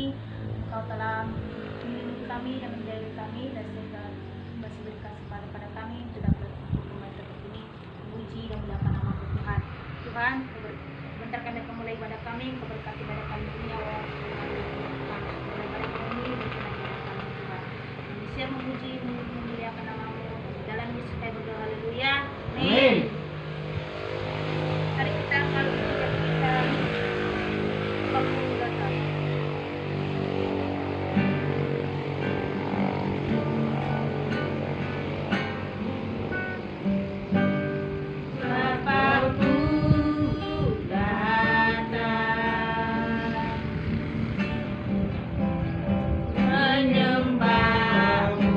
kami. Engkau telah melindungi kami dan menjaga kami, dan sehingga masih berkasih pada kami untuk dapat kembali tetap ini memuji dan mendapat nama Tuhan. Tuhan, bentar kami akan mulai ibadah kami, kau berkati ibadah kami dunia Allah, mulai ibadah kami berkenan ibadah kami Tuhan. Kami siap memuji, memuliakan namamu. Dalam Yesus kami berdoa, haleluya. Amin. Mari kita kalau kita datang. Menyembahmu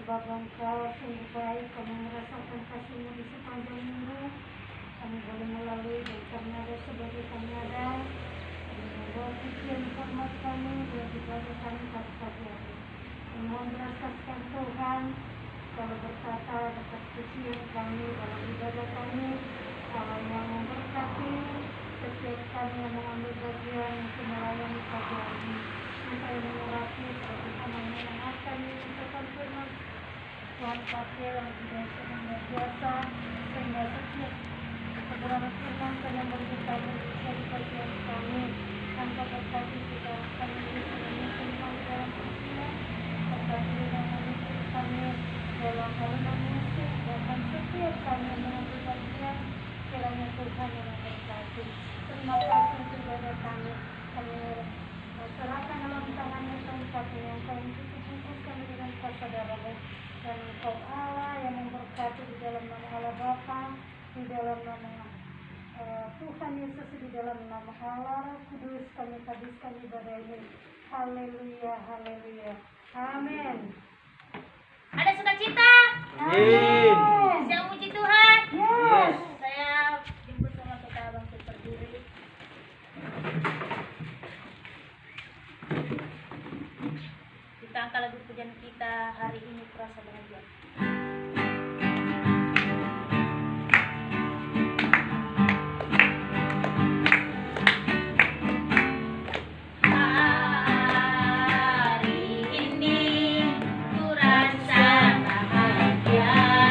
Bapa Engkau sungguh baik, kami merasakan kasih-Mu di sepanjang minggu. Kami boleh melalui dan kami ada sebagai kami ada. Membawa pujian hormat kami dan ibadah kami pada pagi hari. Mohon belas kasihan Tuhan, kalau berkata dekat pujian kami dalam ibadah kami, Allah yang memberkati setiap kami yang mengambil bagian untuk melayani pagi hari ini. Sampai menyerati seperti kami mendengarkan ucapan firman Tuhan pakai yang tidak luar biasa, sehingga setiap kebenaran firman yang berbicara dari bagian kami tanpa berkati kita kami bisa memimpin kami dalam persiapan berkati dan memimpin kami dalam alunan musik dan setiap kami yang mengambil bagian kiranya Tuhan yang memberkati. Terima kasih untuk ibadah kami serahkan dalam tangannya Tuhan kami yang kami tutup kami dengan kuasa darah-Mu dan Engkau Allah yang memberkati di dalam nama Allah Bapa, di dalam nama Tuhan Yesus, di dalam nama Allah Kudus kami habiskan ibadah ini. Haleluya, haleluya, amin. Ada sukacita? Amin. Bisa puji Tuhan? Yes. Saya jemput sama kita bangkit berdiri. Kita angkat lagu pujian kita hari ini, Kurasa Bahagia. Hari ini kurasa bahagia.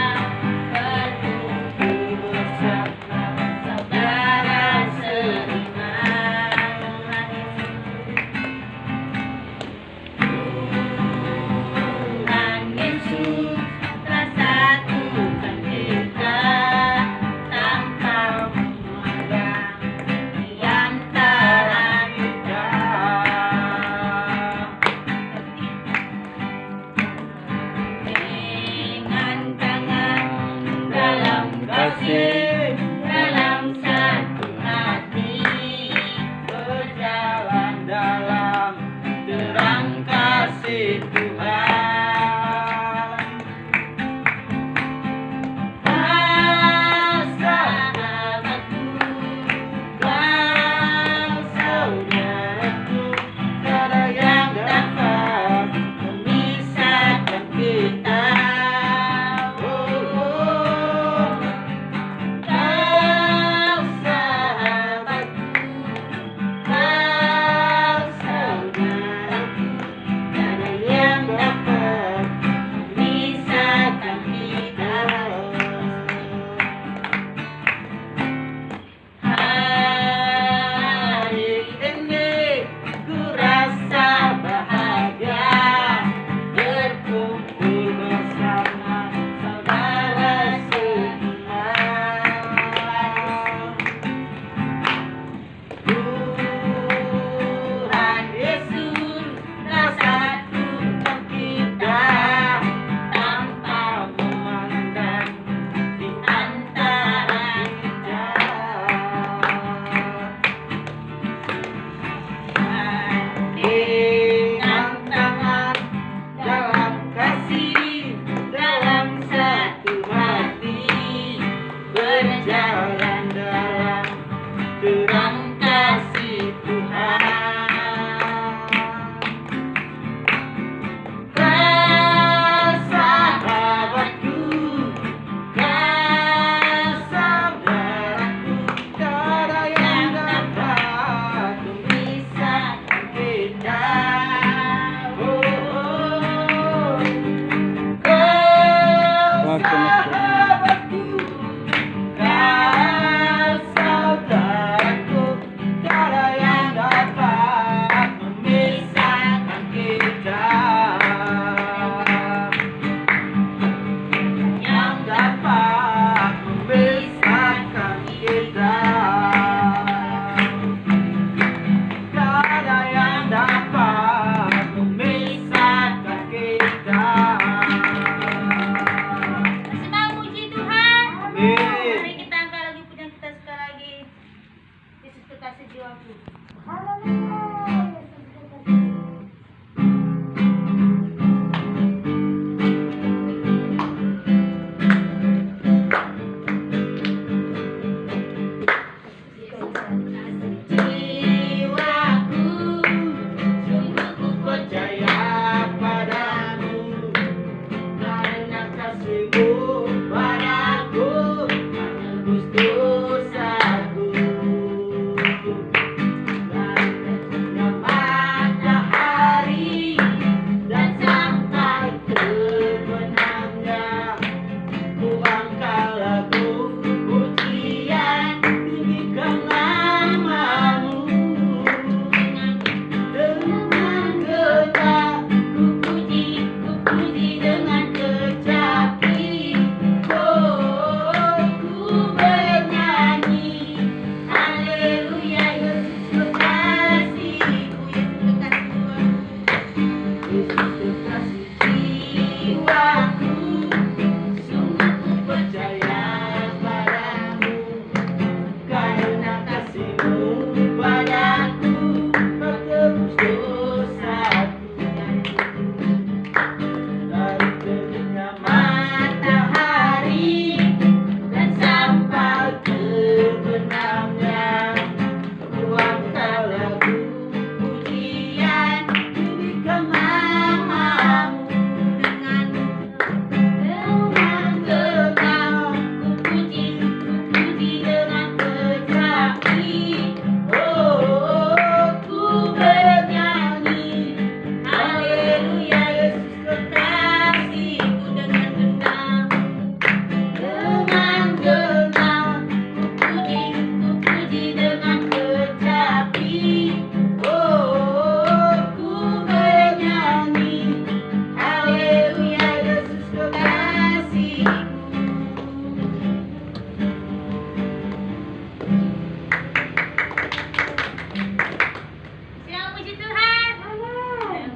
Siapa puji Tuhan? Amin.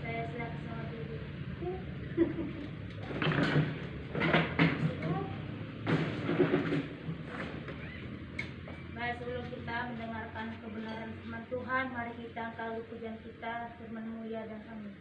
Saya silakan sama dulu. Baik, sebelum kita mendengarkan kebenaran firman Tuhan, mari kita angkat pujian kita, firman mulia dan amin.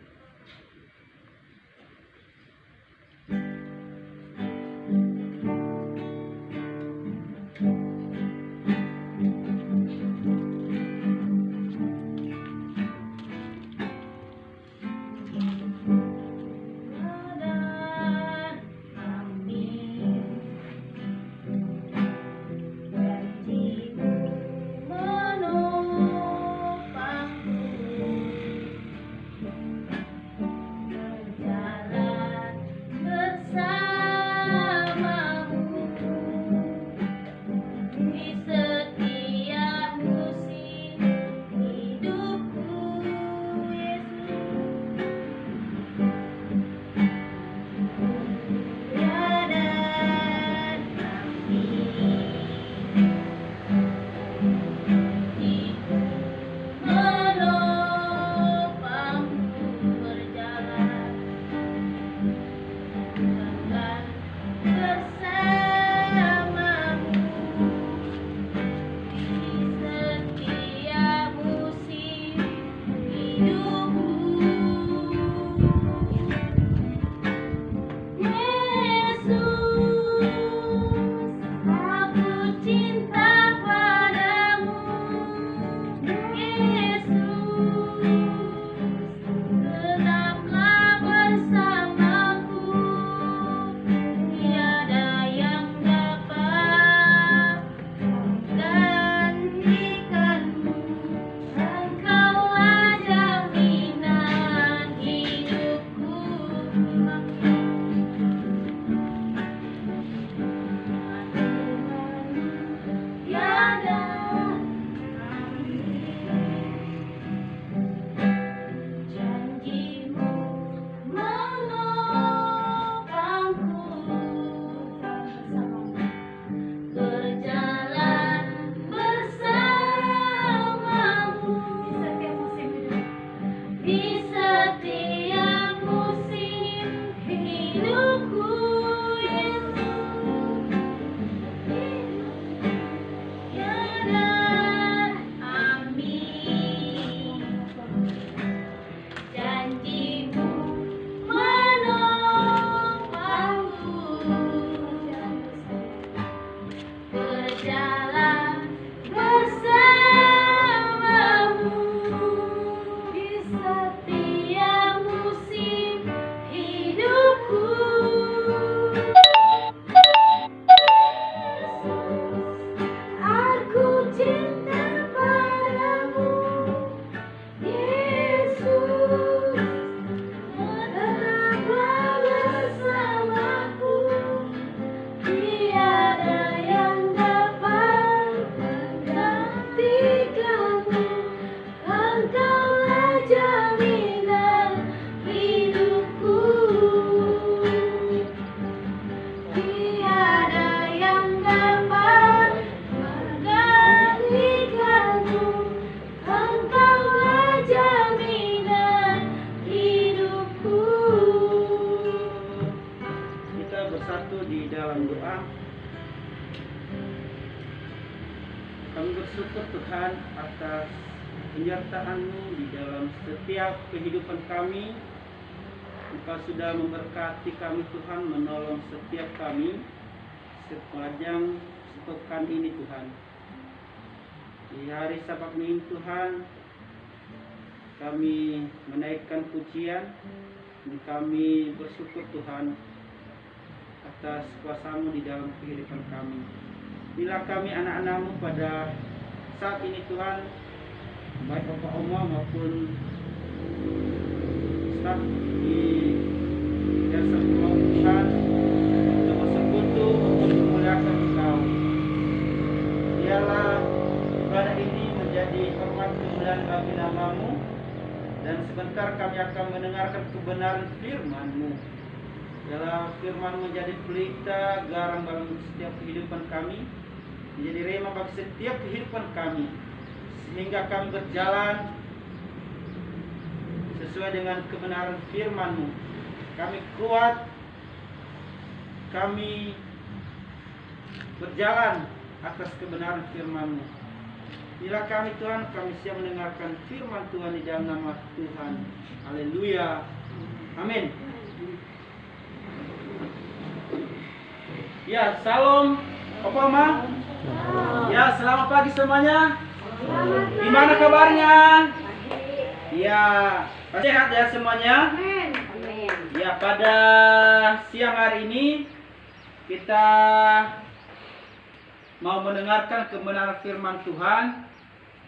Dan amin. Janjimu menopangku, berjalan bersamamu di setiap musim hidupku, Yesus. Ya dan menopangku berjalan bersamamu di setiap musim hidupku. Yesus, aku cinta padamu. Yesus, tetaplah bersamaku. Tiada yang dapat menggantikanmu. Engkaulah jaminan hidupku. Tiada janjimu menopangku, berjalan bersamamu di setiap musim hidupku, Yesus. Ya dan amin. Janjimu menopangku, berjalan bersamamu di setiap musim hidupku. Aku cinta padamu, Yesus, tetaplah bersamaku. Tiada yang dapat menggantikanmu. Engkaulah jaminan hidupku. Tiada yang dapat menggantikanmu. Engkaulah jaminan hidupku. Kita bersatu di dalam doa. Kami bersyukur Tuhan atas penyertaan-Mu di dalam setiap kehidupan kami. Engkau sudah memberkati kami Tuhan, menolong setiap kami sepanjang sepekan ini Tuhan. Di hari Sabat Minggu Tuhan, kami menaikkan pujian dan kami bersyukur Tuhan atas kuasa-Mu di dalam kehidupan kami. Bila kami anak-anak-Mu pada saat ini Tuhan, baik Bapak Oma maupun staf di jasa pulau Tuhan, untuk bersekutu untuk memuliakan Engkau. Biarlah ibadah ini menjadi hormat kemuliaan bagi nama-Mu, dan sebentar kami akan mendengarkan kebenaran firman-Mu. Biarlah firman menjadi pelita garam dalam setiap kehidupan kami, menjadi rema bagi setiap kehidupan kami, sehingga kami berjalan sesuai dengan kebenaran firman-Mu. Kami kuat, kami berjalan atas kebenaran firman-Mu. Bila kami Tuhan, kami siap mendengarkan firman Tuhan di dalam nama Tuhan. Haleluya. Amin. Ya, salam. Apa, Ma? Ya, selamat pagi semuanya. Gimana kabarnya? Ya, sehat ya semuanya? Ya, pada siang hari ini kita mau mendengarkan kebenaran firman Tuhan.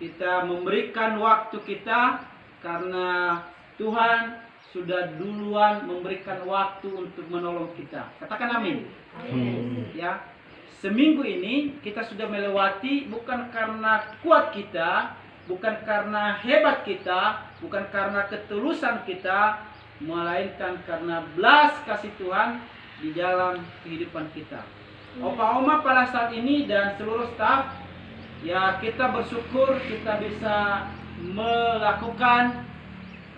Kita memberikan waktu kita karena Tuhan sudah duluan memberikan waktu untuk menolong kita. Katakan amin. Ya, seminggu ini kita sudah melewati bukan karena kuat kita, bukan karena hebat kita, bukan karena ketulusan kita, melainkan karena belas kasih Tuhan di dalam kehidupan kita. Opa Oma pada saat ini dan seluruh staf, ya kita bersyukur kita bisa melakukan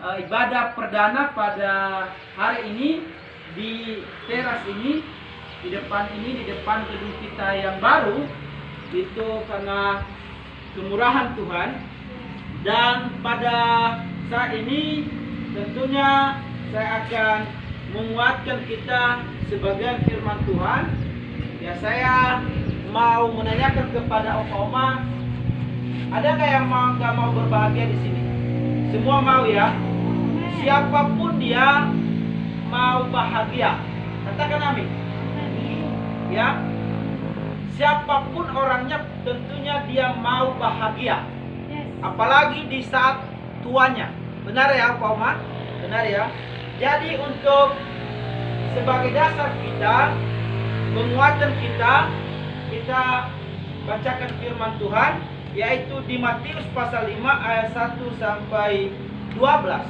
ibadah perdana pada hari ini di teras ini, di depan gedung kita yang baru. Itu karena kemurahan Tuhan. Dan pada saat ini tentunya saya akan menguatkan kita sebagian firman Tuhan. Ya, saya mau menanyakan kepada Oma, ada nggak yang nggak mau berbahagia di sini? Semua mau ya? Siapapun dia mau bahagia. Katakan amin. Ya, siapapun orangnya tentunya dia mau bahagia. Apalagi di saat tuanya. Benar ya, Pak Oma? Benar ya. Jadi untuk sebagai dasar kita, menguatkan kita bacakan firman Tuhan, yaitu di Matius pasal 5 ayat 1 sampai 12.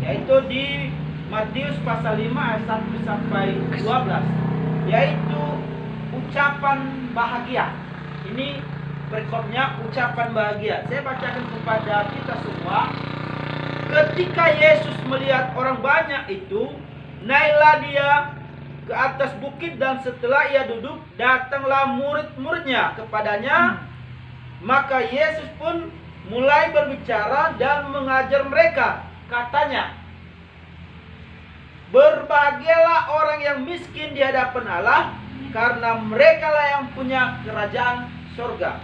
Yaitu di Matius pasal 5 ayat 1 sampai 12. Yaitu ucapan bahagia. Ini berikutnya ucapan bahagia. Saya bacakan kepada kita semua. Ketika Yesus melihat orang banyak itu, naiklah dia ke atas bukit, dan setelah ia duduk, datanglah murid-muridnya kepadanya. Maka Yesus pun mulai berbicara dan mengajar mereka. Katanya, berbahagialah orang yang miskin di hadapan Allah, karena merekalah yang punya kerajaan surga.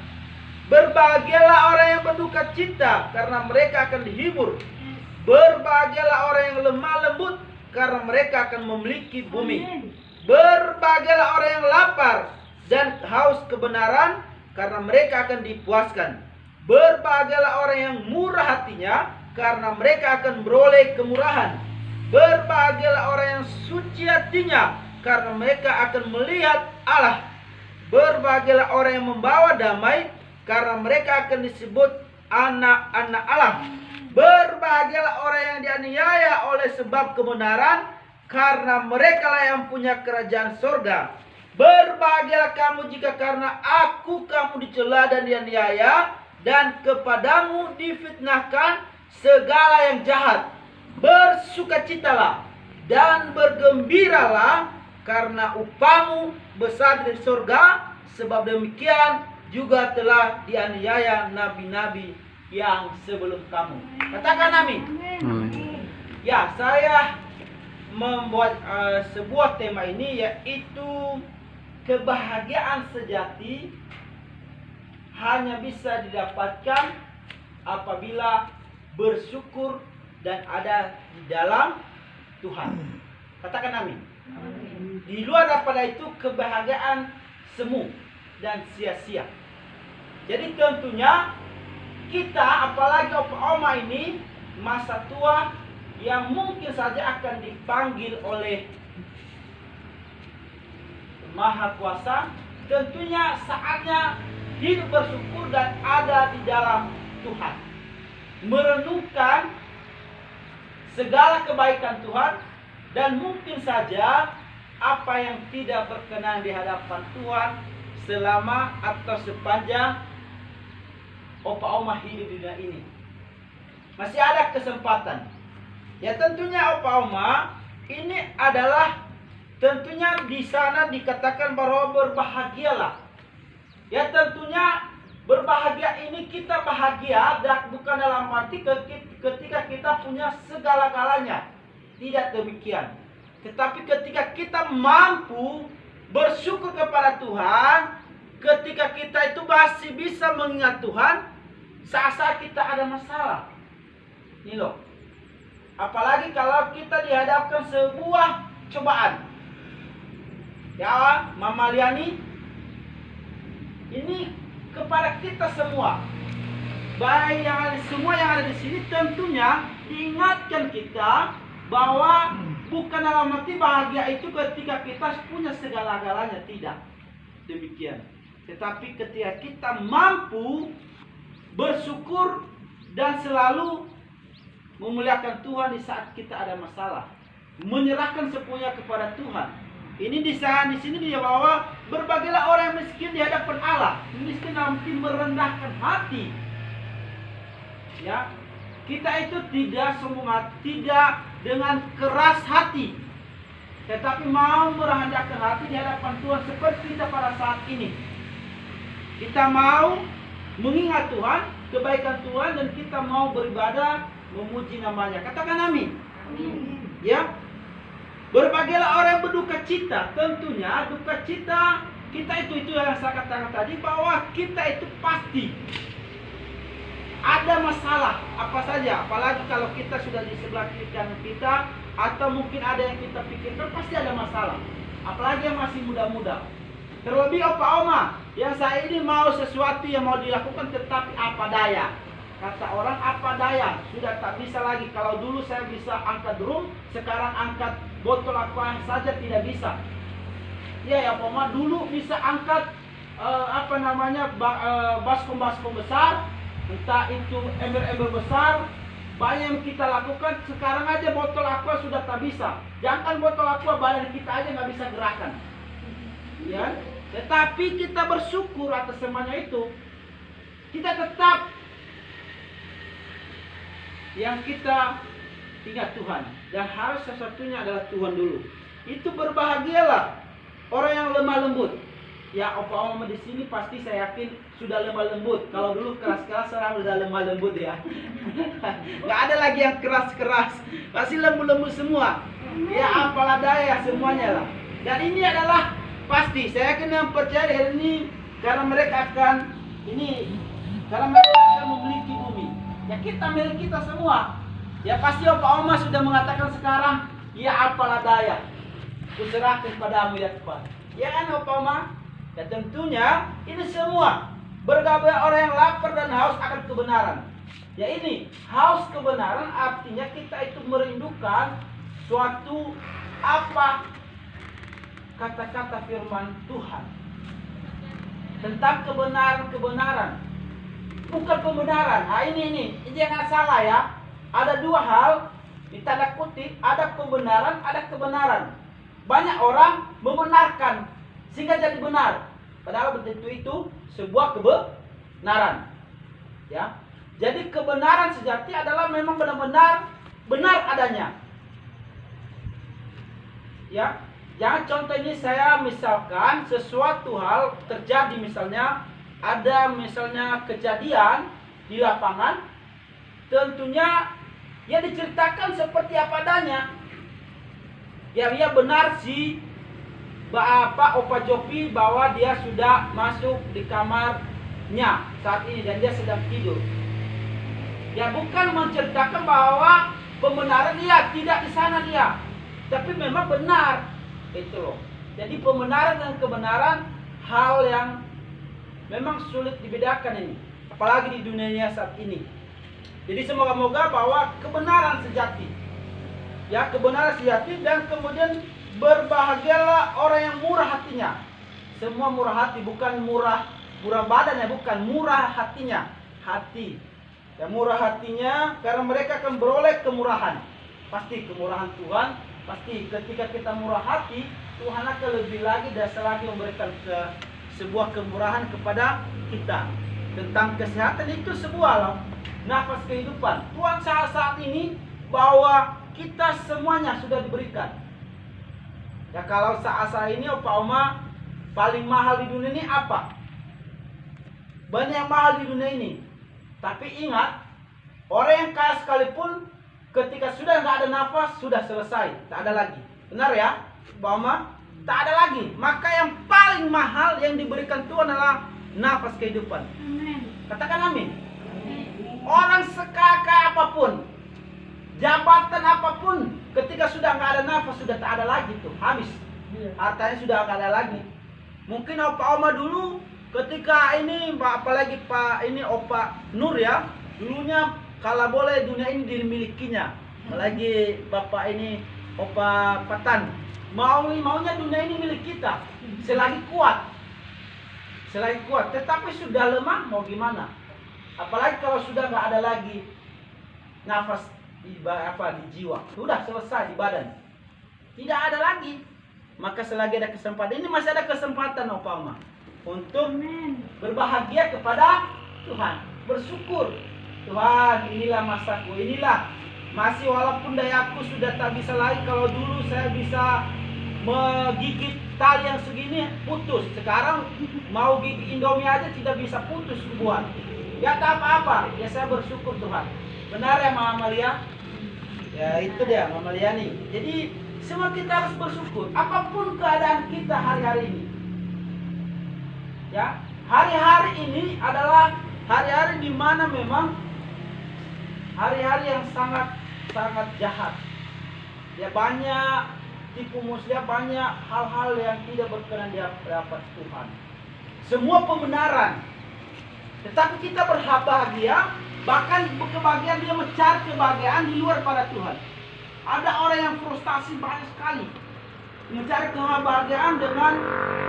Berbahagialah orang yang berduka cita, karena mereka akan dihibur. Berbahagialah orang yang lemah lembut, karena mereka akan memiliki bumi. Berbahagialah orang yang lapar dan haus kebenaran, karena mereka akan dipuaskan. Berbahagialah orang yang murah hatinya, karena mereka akan beroleh kemurahan. Berbahagialah orang yang suci hatinya, karena mereka akan melihat Allah. Berbahagialah orang yang membawa damai, karena mereka akan disebut anak-anak Allah. Berbahagialah orang yang dianiaya oleh sebab kebenaran, karena merekalah yang punya kerajaan surga. Berbahagialah kamu jika karena aku kamu dicela dan dianiaya, dan kepadamu difitnahkan segala yang jahat. Bersukacitalah dan bergembiralah, karena upahmu besar di surga, sebab demikian juga telah dianiaya nabi-nabi yang sebelum kamu. Katakan amin. Ya, saya membuat sebuah tema ini, yaitu kebahagiaan sejati hanya bisa didapatkan apabila bersyukur dan ada di dalam Tuhan. Katakan amin. Di luar daripada itu kebahagiaan semu dan sia-sia. Jadi tentunya kita, apalagi Oma ini masa tua yang mungkin saja akan dipanggil oleh Maha Kuasa, tentunya saatnya hidup bersyukur dan ada di dalam Tuhan, merenungkan segala kebaikan Tuhan, dan mungkin saja apa yang tidak berkenan di hadapan Tuhan selama atau sepanjang opa oma hidup di dunia ini. Masih ada kesempatan. Ya tentunya opa oma ini adalah tentunya di sana dikatakan bahwa berbahagialah. Ya tentunya berbahagia ini kita bahagia dan bukan dalam arti ketika kita punya segala-galanya. Tidak demikian. Tetapi ketika kita mampu bersyukur kepada Tuhan, ketika kita itu masih bisa mengingat Tuhan saat-saat kita ada masalah. Ini loh. Apalagi kalau kita dihadapkan sebuah cobaan. Ya, Mama Liani, ini kepada kita semua. Baik semua yang ada di sini tentunya diingatkan kita bahwa bukan dalam arti bahagia itu ketika kita punya segala-galanya, tidak. Demikian. Tetapi ketika kita mampu bersyukur dan selalu memuliakan Tuhan di saat kita ada masalah, menyerahkan semuanya kepada Tuhan. Ini di sini dia bahwa berbagilah orang yang miskin di hadapan Allah. Miskin nanti merendahkan hati. Ya, kita itu tidak semua tidak dengan keras hati, tetapi mau merendahkan hati di hadapan Tuhan seperti kita pada saat ini. Kita mau mengingat Tuhan, kebaikan Tuhan, dan kita mau beribadah, memuji namanya. Katakan amin. Amin. Ya. Berbagilah orang yang berduka cita. Tentunya duka cita kita itu yang saya katakan tadi, bahwa kita itu pasti ada masalah apa saja. Apalagi kalau kita sudah di sebelah kiri kanan kita, atau mungkin ada yang kita pikirkan, pasti ada masalah. Apalagi yang masih muda-muda. Terlebih opa oma yang saya ini mau sesuatu yang mau dilakukan, tetapi apa daya. Kata orang apa daya, sudah tak bisa lagi. Kalau dulu saya bisa angkat drum, sekarang angkat botol aqua saja tidak bisa. Ya opa oma dulu bisa angkat baskom-baskom besar, entah itu ember-ember besar, banyak yang kita lakukan. Sekarang aja botol aqua sudah tak bisa. Jangan botol aqua, badan kita aja nggak bisa gerakan. Ya, tetapi kita bersyukur atas semuanya itu. Kita tetap yang kita ingat Tuhan, dan harus sesuatunya adalah Tuhan dulu. Itu berbahagialah orang yang lemah lembut. Ya opa oma di sini pasti saya yakin sudah lemah lembut. Kalau dulu keras-keras, sekarang sudah lemah lembut ya. Nggak ada lagi yang keras-keras, pasti lembut-lembut semua. Ya apalah daya semuanya lah. Dan ini adalah pasti saya yakin yang percaya hari ini, karena mereka akan memiliki bumi. Ya kita milik kita semua. Ya pasti opa oma sudah mengatakan sekarang, ya apalah daya, kuserahkan padamu ya Tuhan. Ya kan opa oma? Ya tentunya ini semua bergabung orang yang lapar dan haus akan kebenaran. Ya ini haus kebenaran artinya kita itu merindukan suatu apa kata-kata firman Tuhan tentang kebenaran. Bukan pembenaran. Nah ini jangan salah ya. Ada dua hal, di tanda kutip, ada pembenaran, ada kebenaran. Banyak orang membenarkan sehingga jadi benar, padahal betul itu sebuah kebenaran. Ya. Jadi kebenaran sejati adalah memang benar-benar benar adanya. Ya. Jangan contoh ini saya misalkan sesuatu hal terjadi, misalnya ada misalnya kejadian di lapangan, tentunya ya diceritakan seperti apa adanya. Ya dia benar sih Bapak Opa Jopi bahwa dia sudah masuk di kamarnya saat ini dan dia sedang tidur. Ya bukan menceritakan bahwa pembenaran dia tidak di sana dia, tapi memang benar. Itu loh. Jadi pembenaran dan kebenaran hal yang memang sulit dibedakan ini, apalagi di dunia saat ini. Jadi semoga-moga bahwa kebenaran sejati, ya kebenaran sejati, dan kemudian berbahagialah orang yang murah hatinya. Semua murah hati, bukan murah badannya, bukan murah hatinya, hati. Ya murah hatinya karena mereka akan beroleh kemurahan. Pasti kemurahan Tuhan Pasti ketika kita murah hati, Tuhan akan lebih lagi dan selagi memberikan sebuah kemurahan kepada kita. Tentang kesehatan itu sebuah nafas kehidupan. Tuhan saat ini bahwa kita semuanya sudah diberikan. Ya kalau saat ini Opa Oma paling mahal di dunia ini apa? Banyak yang mahal di dunia ini. Tapi ingat, orang yang kaya sekalipun ketika sudah nggak ada nafas, sudah selesai, tak ada lagi. Benar ya, Opa Oma? Tak ada lagi. Maka yang paling mahal yang diberikan Tuhan adalah nafas kehidupan. Amin. Katakan amin. Orang sekaya apapun, jabatan apapun, ketika sudah nggak ada nafas, sudah tak ada lagi tuh, habis. Artinya sudah nggak ada lagi. Mungkin Opa Oma dulu, ketika ini, apalagi Pak ini Opa Nur ya, dulunya kalau boleh dunia ini dimilikinya. Apalagi Bapak ini Opa Patan, maunya dunia ini milik kita, selagi kuat. Tetapi sudah lemah, mau gimana? Apalagi kalau sudah nggak ada lagi nafas di jiwa, sudah selesai di badan, tidak ada lagi. Maka selagi ada kesempatan, ini masih ada kesempatan Opa Oma untuk berbahagia kepada Tuhan, bersyukur. Tuhan, inilah masaku, inilah masih walaupun dayaku sudah tak bisa lagi. Kalau dulu saya bisa menggigit tali yang segini putus, sekarang mau gigit Indomie aja tidak bisa putus buat. Ya tak apa-apa, ya saya bersyukur Tuhan. Benar ya Mama Malia? Ya itu dia Mama Malia nih. Jadi semua kita harus bersyukur apapun keadaan kita hari-hari ini. Ya, hari-hari ini adalah hari-hari di mana memang hari-hari yang sangat jahat. Ya banyak tipu muslihat, banyak hal-hal yang tidak berkenan di hadapan Tuhan. Semua pembenaran. Tetapi kita berbahagia, bahkan kebahagiaan dia mencari kebahagiaan di luar pada Tuhan. Ada orang yang frustasi banyak sekali, mencari kebahagiaan dengan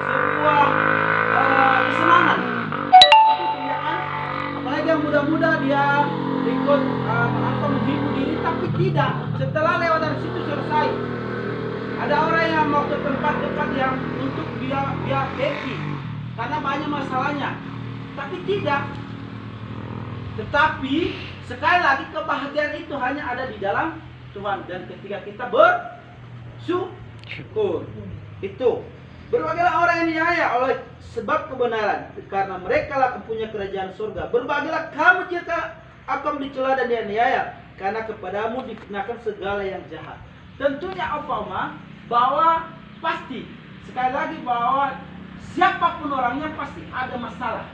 sebuah kesenangan. Apalagi yang muda-muda dia ikut menghibur diri, tapi tidak. Setelah lewat dari situ selesai. Ada orang yang mau ke tempat-tempat yang untuk dia happy karena banyak masalahnya, tapi tidak. Tetapi sekali lagi kebahagiaan itu hanya ada di dalam Tuhan, dan ketika kita bersyukur. Itu berbahagialah orang yang dianiaya oleh sebab kebenaran, karena mereka lah mempunyai kerajaan surga. Berbahagialah kamu jika akan dicela dan dianiaya, karena kepadamu difitnahkan segala yang jahat. Tentunya Opa Oma bahwa pasti sekali lagi bahwa siapapun orangnya pasti ada masalah.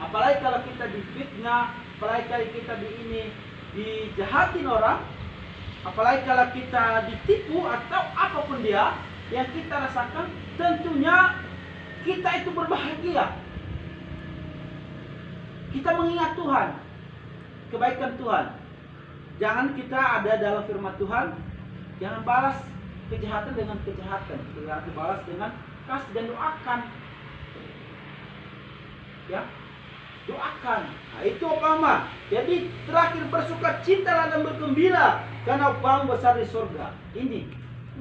Apalagi kalau kita difitnah, apalagi kalau kita dijahatin orang, apalagi kalau kita ditipu atau apapun dia yang kita rasakan, tentunya kita itu berbahagia. Kita mengingat Tuhan, kebaikan Tuhan. Jangan kita ada dalam firman Tuhan, jangan balas kejahatan dengan kejahatan, kita balas dengan kasih dan doakan. Ya, doakan. Nah, itu Opama. Jadi terakhir bersukacitalah dan bergembira, karena Opama besar di surga. Ini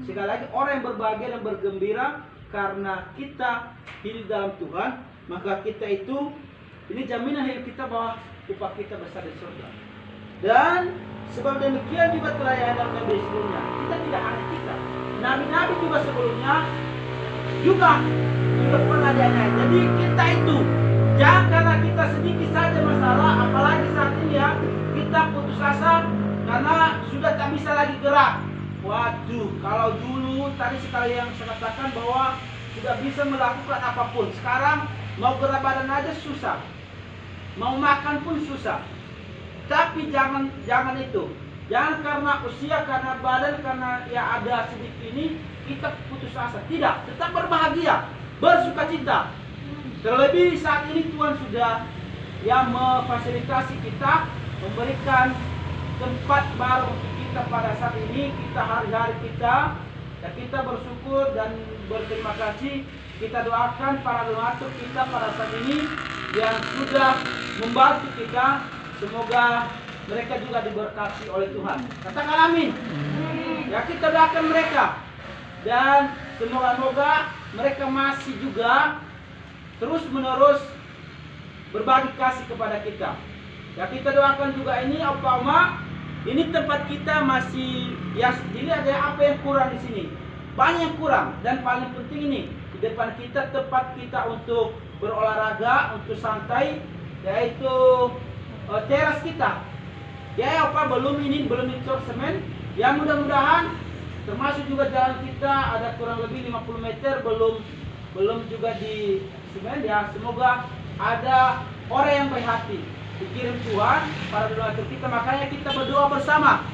sekali lagi orang yang berbahagia dan bergembira karena kita hidup dalam Tuhan, maka kita itu ini jaminan hidup kita bahwa upah kita besar di surga. Dan sebab demikian juga telah ada nabi sebelumnya. Kita tidak hanya kita, nabi-nabi juga sebelumnya juga pernah dianiaya. Jadi kita itu jangan karena kita sedikit saja masalah, apalagi saat ini ya, kita putus asa karena sudah tak bisa lagi gerak. Waduh, kalau dulu tadi sekali yang saya katakan bahwa sudah bisa melakukan apapun, sekarang mau gerak badan aja susah, mau makan pun susah. Tapi jangan itu, jangan karena usia, karena badan, karena ya ada sedikit ini kita putus asa. Tidak, tetap berbahagia, bersukacita. Terlebih saat ini Tuhan sudah yang memfasilitasi kita, memberikan tempat baru untuk kita pada saat ini. Kita hari-hari kita bersyukur dan berterima kasih. Kita doakan para donatur kita pada saat ini yang sudah membantu kita. Semoga mereka juga diberkati oleh Tuhan. Katakan amin. Ya, kita doakan mereka. Dan semoga-moga mereka masih juga terus-menerus berbagi kasih kepada kita. Ya, kita doakan juga ini Opa Oma, ini tempat kita masih, ya ini ada apa yang kurang di sini. Banyak yang kurang, dan paling penting ini di depan kita tempat kita untuk berolahraga, untuk santai, yaitu teras kita. Ya Opa, belum dicor semen. Ya, mudah-mudahan termasuk juga jalan kita ada kurang lebih 50 meter belum juga di semen. Ya, semoga ada orang yang baik hati dikirim Tuhan para donatur kita, makanya kita berdoa bersama.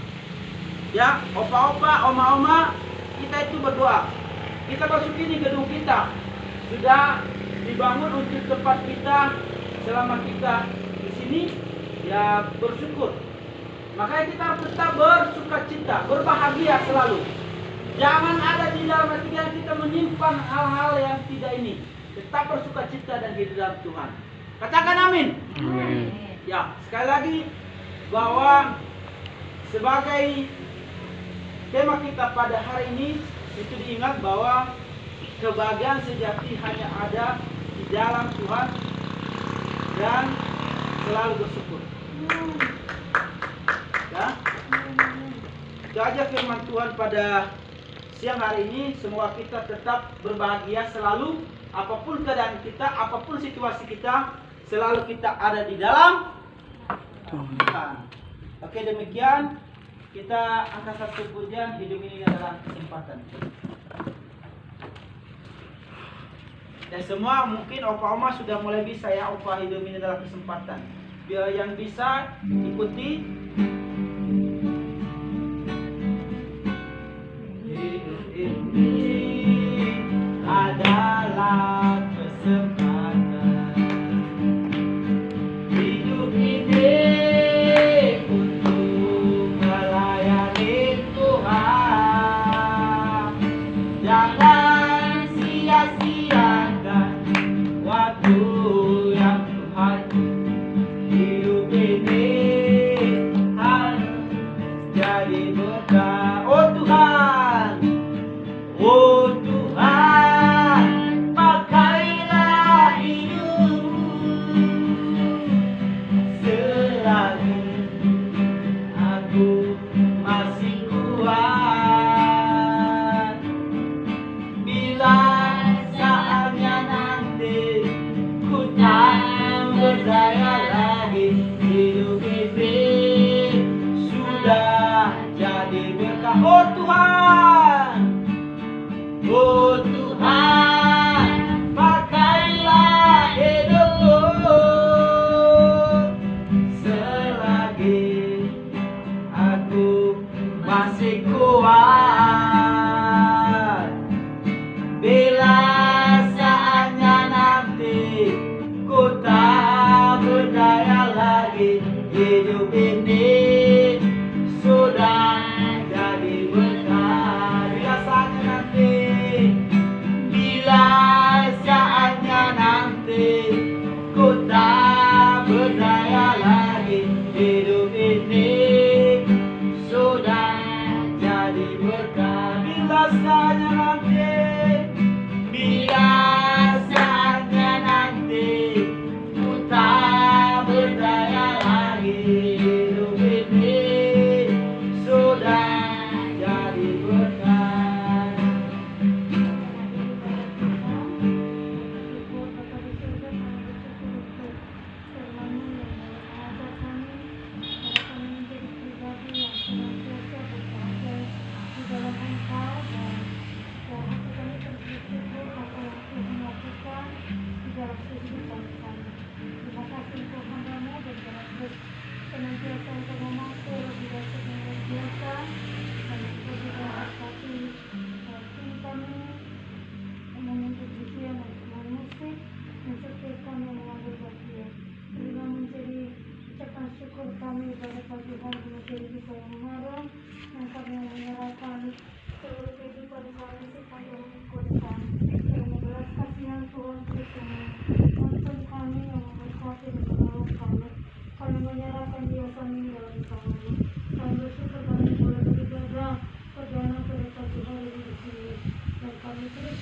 Ya, opa-opa, oma-oma, kita itu berdoa. Kita masuk ini gedung kita sudah dibangun untuk tempat kita selama kita di sini, ya bersyukur. Makanya kita harus tetap bersuka cita, berbahagia selalu. Jangan ada di dalam hati kita menyimpan hal-hal yang tidak ini. Tetap bersuka cita dan hidup dalam Tuhan. Katakan amin. Amin. Ya, sekali lagi bahwa sebagai tema kita pada hari ini itu diingat bahwa kebahagiaan sejati hanya ada di dalam Tuhan dan selalu bersyukur. Ya, itu aja firman Tuhan pada siang hari ini. Semoga kita tetap berbahagia selalu, apapun keadaan kita, apapun situasi kita, selalu kita ada di dalam Tuhan. Oke, demikian kita angkat satu pujian, hidup ini adalah kesempatan. Dan semua mungkin Opa Oma sudah mulai bisa ya, Opa, hidup ini adalah kesempatan. Biar yang bisa ikuti. Hidup ini adalah kesempatan. Hidup ini untuk melayani Tuhan. Jangan sia-siakan waktu yang Tuhan. Hidup ini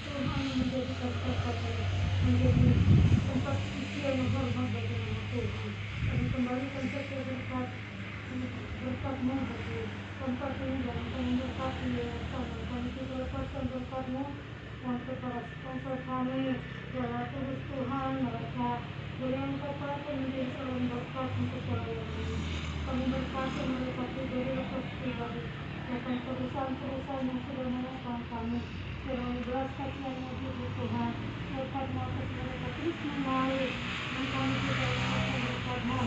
Tuhan menjadikan tempat ini menjadi tempat suci yang hormat bagi nama Tuhan. Kami kembalikan setiap berkat-Mu bagi tempat ini dan kami berkati yayasan. Kami juga lepaskan berkat-Mu untuk para sponsor kami. Dalam terus Tuhan mereka boleh Engkau pakai menjadi saluran berkat untuk pelayanan ini. Kami berkati mereka pribadi lepas pribadi akan perusahaan-perusahaan yang sudah menopang kami. Dalam belas kasihan-Mu juga Tuhan, berkat-Mu atas mereka terus mengalir dan kami juga lepaskan berkat-Mu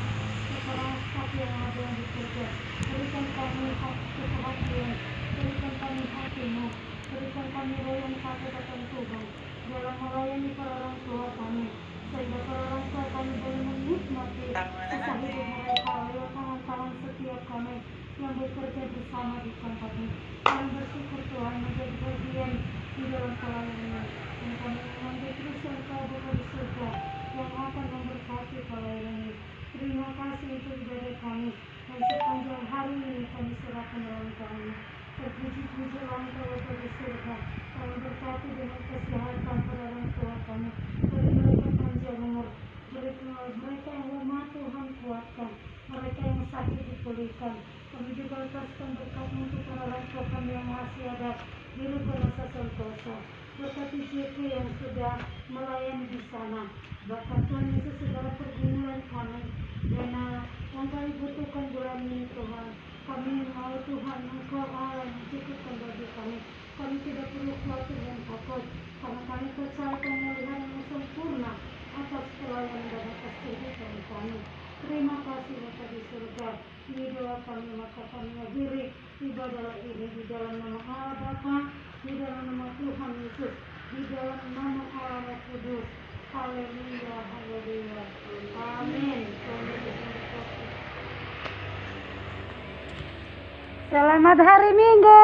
kepada staf yang ada yang bekerja. Berikan kami hati kesehatan, berikan kami hati-Mu, berikan kami roh yang takut akan Tuhan dalam melayani para orang tua kami, sehingga para orang tua kami boleh menikmati kisah hidup mereka lewat tangan-tangan setiap kami yang bekerja bersama di tempat ini. Kami bersyukur Tuhan menjadi bagian di dalam pelayanan, dan kami mengambil terus yang Kau Bapa di surga yang akan memberkati pelayanan ini. Terima kasih untuk ibadah kami, dan sepanjang hari ini kami serahkan dalam tangan-Mu. Terpuji-pujilah Engkau Bapa di surga. Kami berkati dengan kesehatan pada orang tua kami, beri mereka panjang umur, beri mereka yang lemah Tuhan kuatkan, mereka yang sakit dipulihkan. Kami juga lepaskan berkat-Mu untuk para orang tua kami yang masih ada di luar masa sentosa. Berkati JP yang sudah melayani di sana. Bahkan Tuhan Yesus segala pergumulan kami dan yang kami butuhkan bulan ini Tuhan. Kami mau Tuhan Engkau Allah yang mencukupkan bagi kami. Kami tidak perlu khawatir dan takut, karena kami percaya pemulihan yang sempurna atas pelayanan dan atas kehidupan kami. Terima kasih Bapa di surga. Ini doa kami, maka kami akhiri ibadah ini di dalam nama Allah Bapa, di dalam nama Tuhan Yesus, di dalam nama Allah Roh Kudus. Haleluya, haleluya. Amin. Selamat hari Minggu.